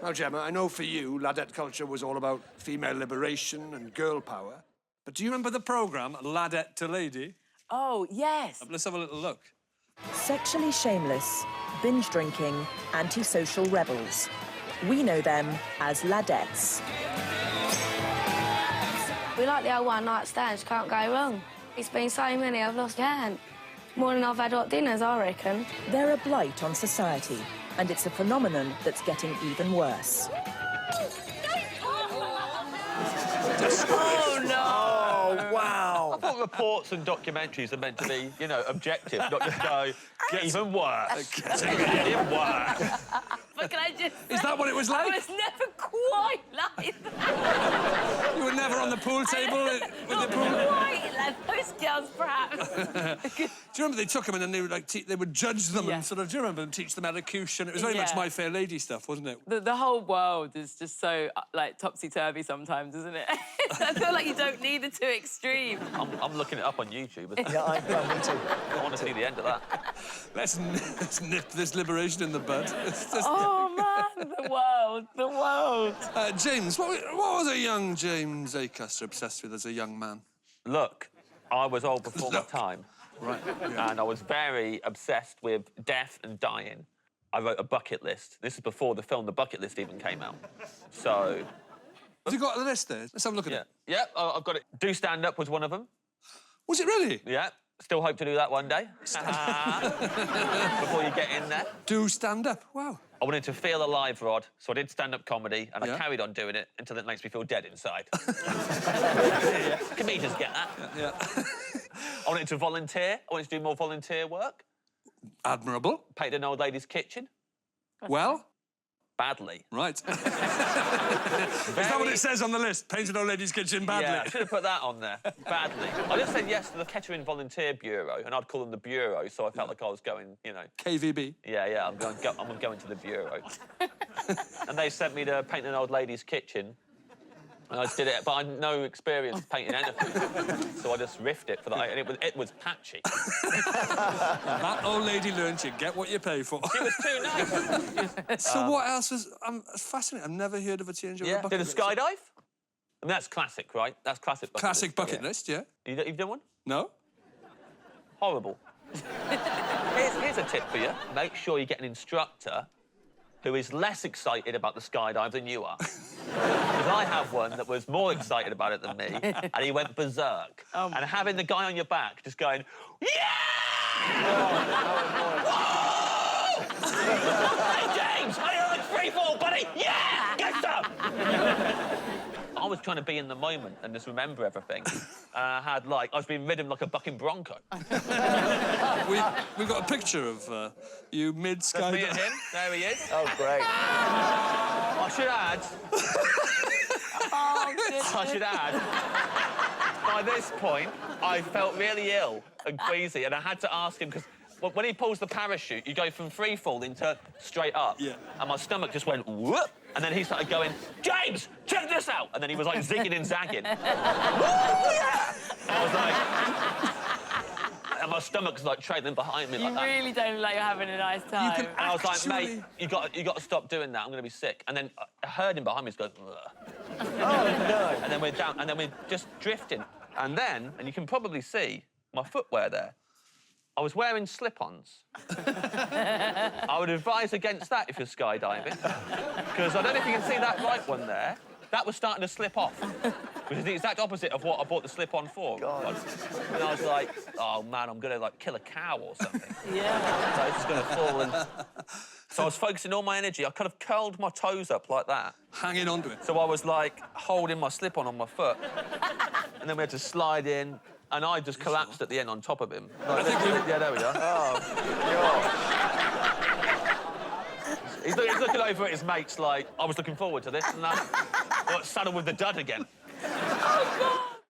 Now, Gemma, I know for you, ladette culture was all about female liberation and girl power. But do you remember the programme, Ladette to Lady? Oh, yes. Let's have a little look. Sexually shameless, binge-drinking, antisocial rebels. We know them as ladettes. We like the old one-night stands, can't go wrong. It's been so many I've lost count. More than I've had hot dinners, I reckon. They're a blight on society, and it's a phenomenon that's getting even worse. Oh, no! Oh, wow. I thought reports and documentaries are meant to be, you know, objective, not just go, even worse. Even worse. But can I just Is that what it was like? I was never quite like that. You were never on the pool table with Not the pool? quite like those girls, perhaps. Do you remember they took them and then they would, like, they would judge them Yeah. and sort of, do you remember them teach them elocution? It was very much Yeah. My Fair Lady stuff, wasn't it? The whole world is just so, like, topsy-turvy sometimes, isn't it? I feel like you don't need the two extremes. I'm looking it up on YouTube. Yeah, me too. I want to see the end of that. Let's nip this liberation in the bud. It's just... Oh, man, the world, the world. James, what was a young James Acaster obsessed with as a young man? Look, I was old before my Look. time. Right. Yeah. And I was very obsessed with death and dying. I wrote a bucket list. This is before the film The Bucket List even came out. So... Have you got the list there? Let's have a look at it. Yeah, I've got it. Do Stand Up was one of them. Was it really? Yeah. Still hope to do that one day. Before you get in there. Do stand up. Wow. I wanted to feel alive, Rod, so I did stand-up comedy, and Yeah. I carried on doing it until it makes me feel dead inside. Comedians get that. Yeah. I wanted to volunteer. I wanted to do more volunteer work. Admirable. Painted an old lady's kitchen. Well? Badly. Right. Is that what it says on the list? Painted old lady's kitchen badly? Yeah, I should have put that on there. Badly. I just said yes to the Kettering Volunteer Bureau, and I'd call them the Bureau, so I felt like I was going, you know... KVB? Yeah, I'm going to the Bureau. And they sent me to paint an old lady's kitchen. And I did it, but I had no experience painting anything. So I just riffed it for that, and it was patchy. That old lady learned you get what you pay for. It was too nice. So what else was... It's fascinating. I've never heard of a change of a bucket Did a list. skydive? I mean, that's classic, right? That's classic bucket Classic list. bucket list, yeah. You've done one? No? Horrible. Here's a tip for you. Make sure you get an instructor who is less excited about the skydive than you are. Because I have one that was more excited about it than me, and he went berserk. And having the guy on your back just going, yeah! Hey, James, I like free fall, buddy! Yeah! Get some! I was trying to be in the moment and just remember everything. I was being ridden like a bucking bronco. We've got a picture of you mid-sky... That's me and him. There he is. Oh, great. I should add... I should add... By this point, I felt really ill and queasy, and I had to ask him, because when he pulls the parachute, you go from free falling to straight up. Yeah. And my stomach just went whoop, and then he started going, James, check this out! And then he was like zigging and zagging. Yeah! I was like... And my stomach's like trailing behind me like that. You really don't look like you're having a nice time. can And I was like, actually... mate, you got to stop doing that. I'm going to be sick. And then I heard him behind me just go, ugh. Oh, no. And then we're down, and then we're just drifting. And then, and you can probably see my footwear there, I was wearing slip-ons. I would advise against that if you're skydiving. Because I don't know if you can see that right one there. That was starting to slip off. Which is the exact opposite of what I bought the slip-on for. God. And I was like, oh, man, I'm going to, like, kill a cow or something. Yeah. So it's just going to fall and... So I was focusing all my energy. I kind of curled my toes up like that. Hanging onto it. So I was, like, holding my slip-on my foot. And then we had to slide in, and I just collapsed at the end on top of him. Yeah, there we go. Oh, He's looking over at his mates like, I was looking forward to this, and that. Saddle with the dud again. Oh, God.